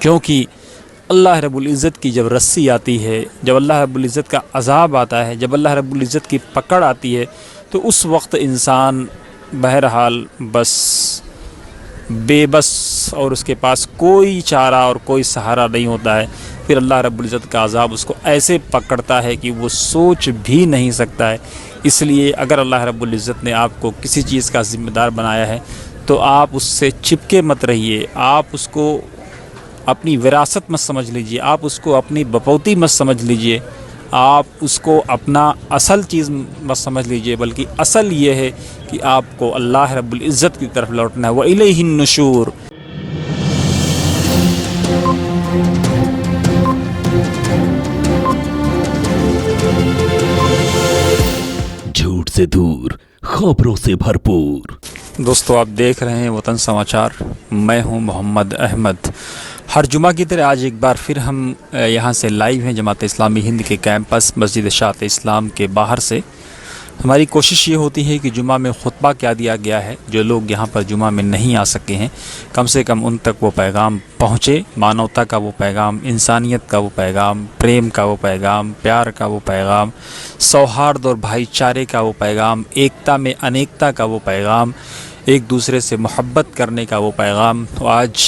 کیونکہ اللہ رب العزت کی جب رسی آتی ہے، جب اللہ رب العزت کا عذاب آتا ہے، جب اللہ رب العزت کی پکڑ آتی ہے، تو اس وقت انسان بہرحال بس بے بس اور اس کے پاس کوئی چارہ اور کوئی سہارا نہیں ہوتا ہے۔ پھر اللہ رب العزت کا عذاب اس کو ایسے پکڑتا ہے کہ وہ سوچ بھی نہیں سکتا ہے۔ اس لیے اگر اللہ رب العزت نے آپ کو کسی چیز کا ذمہ دار بنایا ہے تو آپ اس سے چپکے مت رہیے، آپ اس کو اپنی وراثت مت سمجھ لیجئے، آپ اس کو اپنی بپوتی مت سمجھ لیجئے، آپ اس کو اپنا اصل چیز مت سمجھ لیجئے، بلکہ اصل یہ ہے کہ آپ کو اللہ رب العزت کی طرف لوٹنا ہے۔ وَإِلَيْهِ النُّشُورُ۔ جھوٹ سے دور، خبروں سے بھرپور۔ دوستو، آپ دیکھ رہے ہیں وطن سماچار، میں ہوں محمد احمد۔ ہر جمعہ کی طرح آج ایک بار پھر ہم یہاں سے لائیو ہیں جماعت اسلامی ہند کے کیمپس مسجد اشاعت اسلام کے باہر سے۔ ہماری کوشش یہ ہوتی ہے کہ جمعہ میں خطبہ کیا دیا گیا ہے، جو لوگ یہاں پر جمعہ میں نہیں آ سکے ہیں کم سے کم ان تک وہ پیغام پہنچے، مانوتا کا وہ پیغام، انسانیت کا وہ پیغام، پریم کا وہ پیغام، پیار کا وہ پیغام، سوہارد اور بھائی چارے کا وہ پیغام، ایکتا میں انیکتا کا وہ پیغام، ایک دوسرے سے محبت کرنے کا وہ پیغام۔ تو آج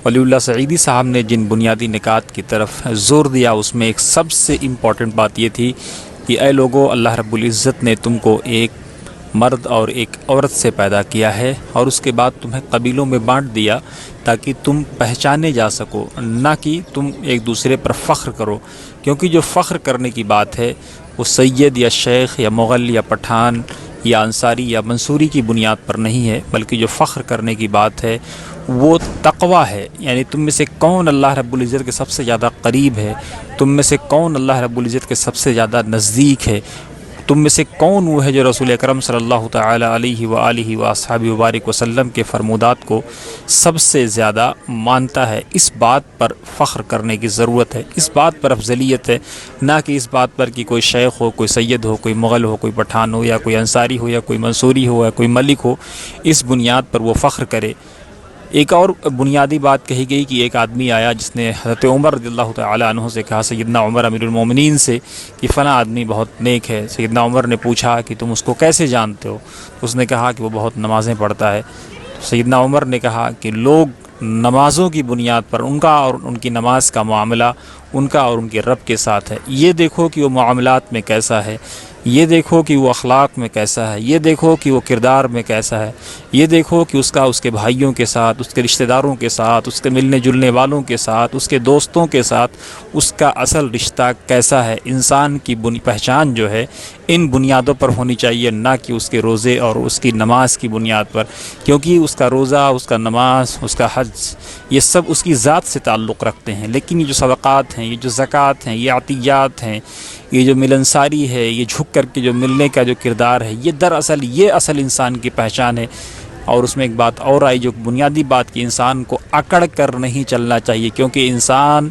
ولی اللہ سعیدی صاحب نے جن بنیادی نکات کی طرف زور دیا، اس میں ایک سب سے امپورٹنٹ بات یہ تھی کہ اے لوگو، اللہ رب العزت نے تم کو ایک مرد اور ایک عورت سے پیدا کیا ہے اور اس کے بعد تمہیں قبیلوں میں بانٹ دیا تاکہ تم پہچانے جا سکو، نہ کہ تم ایک دوسرے پر فخر کرو، کیونکہ جو فخر کرنے کی بات ہے وہ سید یا شیخ یا مغل یا پٹھان یا انصاری یا منصوری کی بنیاد پر نہیں ہے، بلکہ جو فخر کرنے کی بات ہے وہ تقویٰ ہے۔ یعنی تم میں سے کون اللہ رب العزت کے سب سے زیادہ قریب ہے، تم میں سے کون اللہ رب العزت کے سب سے زیادہ نزدیک ہے، تم میں سے کون وہ ہے جو رسول اکرم صلی اللہ تعالی علیہ وآلہ وآصحابہ وبارک وسلم کے فرمودات کو سب سے زیادہ مانتا ہے۔ اس بات پر فخر کرنے کی ضرورت ہے، اس بات پر افضلیت ہے، نہ کہ اس بات پر کہ کوئی شیخ ہو، کوئی سید ہو، کوئی مغل ہو، کوئی پٹھان ہو، یا کوئی انصاری ہو، یا کوئی منصوری ہو، یا کوئی ملک ہو، اس بنیاد پر وہ فخر کرے۔ ایک اور بنیادی بات کہی گئی کہ ایک آدمی آیا جس نے حضرت عمر رضی اللہ تعالی عنہ سے کہا، سیدنا عمر امیر المومنین سے، کہ فلاں آدمی بہت نیک ہے۔ سیدنا عمر نے پوچھا کہ تم اس کو کیسے جانتے ہو؟ اس نے کہا کہ وہ بہت نمازیں پڑھتا ہے۔ سیدنا عمر نے کہا کہ لوگ نمازوں کی بنیاد پر ان کا اور ان کی نماز کا معاملہ ان کا اور ان کے رب کے ساتھ ہے، یہ دیکھو کہ وہ معاملات میں کیسا ہے، یہ دیکھو کہ وہ اخلاق میں کیسا ہے، یہ دیکھو کہ وہ کردار میں کیسا ہے، یہ دیکھو کہ اس کا اس کے بھائیوں کے ساتھ، اس کے رشتہ داروں کے ساتھ، اس کے ملنے جلنے والوں کے ساتھ، اس کے دوستوں کے ساتھ اس کا اصل رشتہ کیسا ہے۔ انسان کی پہچان جو ہے ان بنیادوں پر ہونی چاہیے، نہ کہ اس کے روزے اور اس کی نماز کی بنیاد پر، کیونکہ اس کا روزہ، اس کا نماز، اس کا حج، یہ سب اس کی ذات سے تعلق رکھتے ہیں، لیکن یہ جو صدقات ہیں، یہ جو زکوٰۃ ہیں، یہ عطیات ہیں، یہ جو ملنساری ہے، یہ جھک کر کے جو ملنے کا جو کردار ہے، یہ دراصل یہ اصل انسان کی پہچان ہے۔ اور اس میں ایک بات اور آئی جو بنیادی بات کہ انسان کو اکڑ کر نہیں چلنا چاہیے، کیونکہ انسان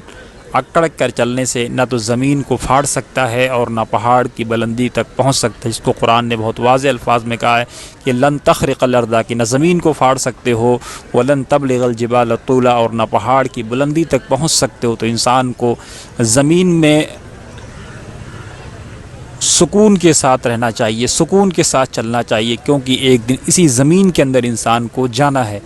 اکڑ کر چلنے سے نہ تو زمین کو پھاڑ سکتا ہے اور نہ پہاڑ کی بلندی تک پہنچ سکتا ہے، جس کو قرآن نے بہت واضح الفاظ میں کہا ہے کہ لن تخرق الارض، کہ نہ زمین کو پھاڑ سکتے ہو، ولن تبلغ الجبال طولا، اور نہ پہاڑ کی بلندی تک پہنچ سکتے ہو۔ تو انسان کو زمین میں سکون کے ساتھ رہنا چاہیے، سکون کے ساتھ چلنا چاہیے، کیونکہ ایک دن اسی زمین کے اندر انسان کو جانا ہے۔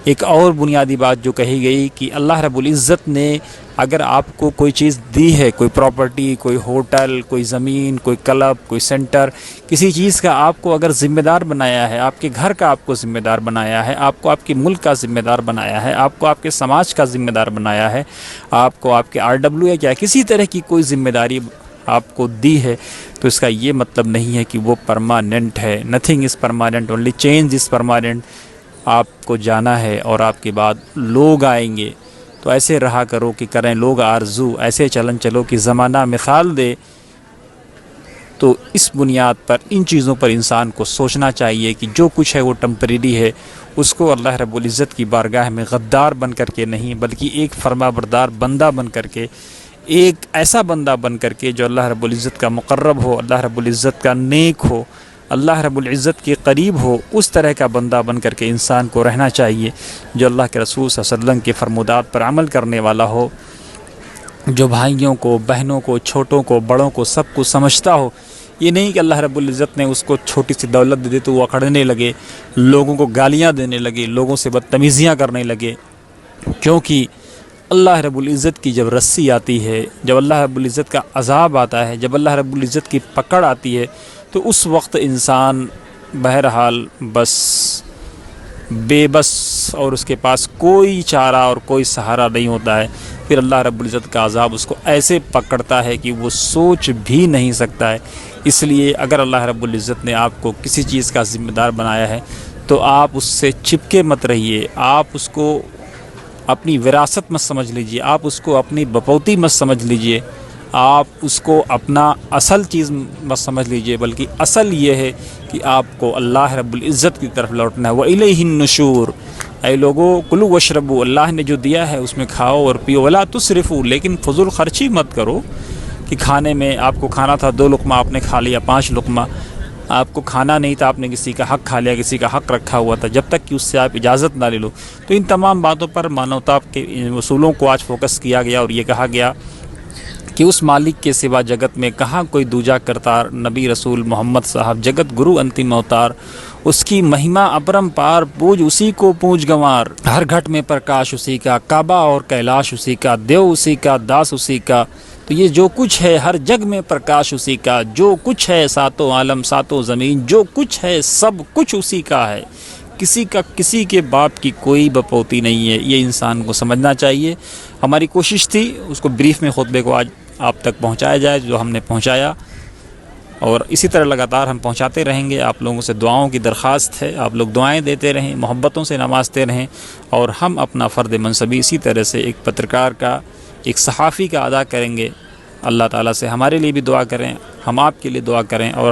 ایک اور بنیادی بات جو کہی گئی کہ اللہ رب العزت نے اگر آپ کو کوئی چیز دی ہے، کوئی پراپرٹی، کوئی ہوٹل، کوئی زمین، کوئی کلب، کوئی سینٹر، کسی چیز کا آپ کو اگر ذمہ دار بنایا ہے، آپ کے گھر کا آپ کو ذمہ دار بنایا ہے، آپ کو آپ کے ملک کا ذمہ دار بنایا ہے، آپ کو آپ کے سماج کا ذمہ دار بنایا ہے، آپ کو آپ کے RW یا کیا کسی طرح کی کوئی ذمہ داری آپ کو دی ہے، تو اس کا یہ مطلب نہیں ہے کہ وہ پرماننٹ ہے۔ Nothing is permanent, only change is permanent. آپ کو جانا ہے اور آپ کے بعد لوگ آئیں گے، تو ایسے رہا کرو کہ کریں لوگ آرزو، ایسے چلن چلو کہ زمانہ مثال دے۔ تو اس بنیاد پر ان چیزوں پر انسان کو سوچنا چاہیے کہ جو کچھ ہے وہ ٹمپریری ہے، اس کو اللہ رب العزت کی بارگاہ میں غدار بن کر کے نہیں، بلکہ ایک فرما بردار بندہ بن کر کے، ایک ایسا بندہ بن کر کے جو اللہ رب العزت کا مقرب ہو، اللہ رب العزت کا نیک ہو، اللہ رب العزت کے قریب ہو، اس طرح کا بندہ بن کر کے انسان کو رہنا چاہیے، جو اللہ کے رسول صلی اللہ علیہ وسلم کے فرمودات پر عمل کرنے والا ہو، جو بھائیوں کو، بہنوں کو، چھوٹوں کو، بڑوں کو، سب کو سمجھتا ہو۔ یہ نہیں کہ اللہ رب العزت نے اس کو چھوٹی سی دولت دے دی تو وہ اکڑنے لگے، لوگوں کو گالیاں دینے لگے، لوگوں سے بدتمیزیاں کرنے لگے، کیونکہ اللہ رب العزت کی جب رسی آتی ہے، جب اللہ رب العزت کا عذاب آتا ہے، جب اللہ رب العزت کی پکڑ آتی ہے، تو اس وقت انسان بہرحال بس بے بس اور اس کے پاس کوئی چارہ اور کوئی سہارا نہیں ہوتا ہے۔ پھر اللہ رب العزت کا عذاب اس کو ایسے پکڑتا ہے کہ وہ سوچ بھی نہیں سکتا ہے۔ اس لیے اگر اللہ رب العزت نے آپ کو کسی چیز کا ذمہ دار بنایا ہے تو آپ اس سے چپکے مت رہیے، آپ اس کو اپنی وراثت مت سمجھ لیجئے، آپ اس کو اپنی بپوتی مت سمجھ لیجئے، آپ اس کو اپنا اصل چیز مت سمجھ لیجئے، بلکہ اصل یہ ہے کہ آپ کو اللہ رب العزت کی طرف لوٹنا ہے۔ وَإِلَيْهِ النُّشُورُ، اے لوگو کلوا واشربوا، اللہ نے جو دیا ہے اس میں کھاؤ اور پیو، وَلَا تُسْرِفُوا، لیکن فضول خرچی مت کرو کہ کھانے میں آپ کو کھانا تھا 2 لقمہ آپ نے کھا لیا 5 لقمہ، آپ کو کھانا نہیں تھا آپ نے کسی کا حق کھا لیا، کسی کا حق رکھا ہوا تھا، جب تک کہ اس سے آپ اجازت نہ لے لو۔ تو ان تمام باتوں پر مانوتا کے اصولوں کو آج فوکس کیا گیا اور یہ کہا گیا کہ اس مالک کے سوا جگت میں کہاں کوئی دوجا کرتار، نبی رسول محمد صاحب جگت گرو انتم اوتار، اس کی مہما اپرم پار، پوج اسی کو پوج گنوار، ہر گھٹ میں پرکاش اسی کا، کعبہ اور کیلاش اسی کا، دیو اسی کا، داس اسی کا، تو یہ جو کچھ ہے ہر جگ میں پرکاش اسی کا، جو کچھ ہے ساتوں عالم ساتوں زمین، جو کچھ ہے سب کچھ اسی کا ہے، کسی کے باپ کی کوئی بپوتی نہیں ہے۔ یہ انسان کو سمجھنا چاہیے۔ ہماری کوشش تھی اس کو بریف میں خطبے کو آج آپ تک پہنچایا جائے، جو ہم نے پہنچایا، اور اسی طرح لگاتار ہم پہنچاتے رہیں گے۔ آپ لوگوں سے دعاؤں کی درخواست ہے، آپ لوگ دعائیں دیتے رہیں، محبتوں سے نوازتے رہیں، اور ہم اپنا فرد منصبی اسی طرح سے ایک پترکار کا، ایک صحافی کا ادا کریں گے۔ اللہ تعالیٰ سے ہمارے لیے بھی دعا کریں، ہم آپ کے لیے دعا کریں، اور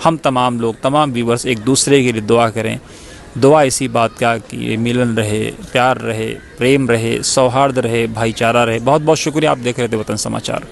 ہم تمام لوگ، تمام ویورز ایک دوسرے کے لیے دعا کریں۔ دعا اسی بات کا کہ یہ ملن رہے، پیار رہے، پریم رہے، سوہارد رہے، بھائی چارہ رہے۔ بہت بہت شکریہ، آپ دیکھ رہے تھے وطن سماچار۔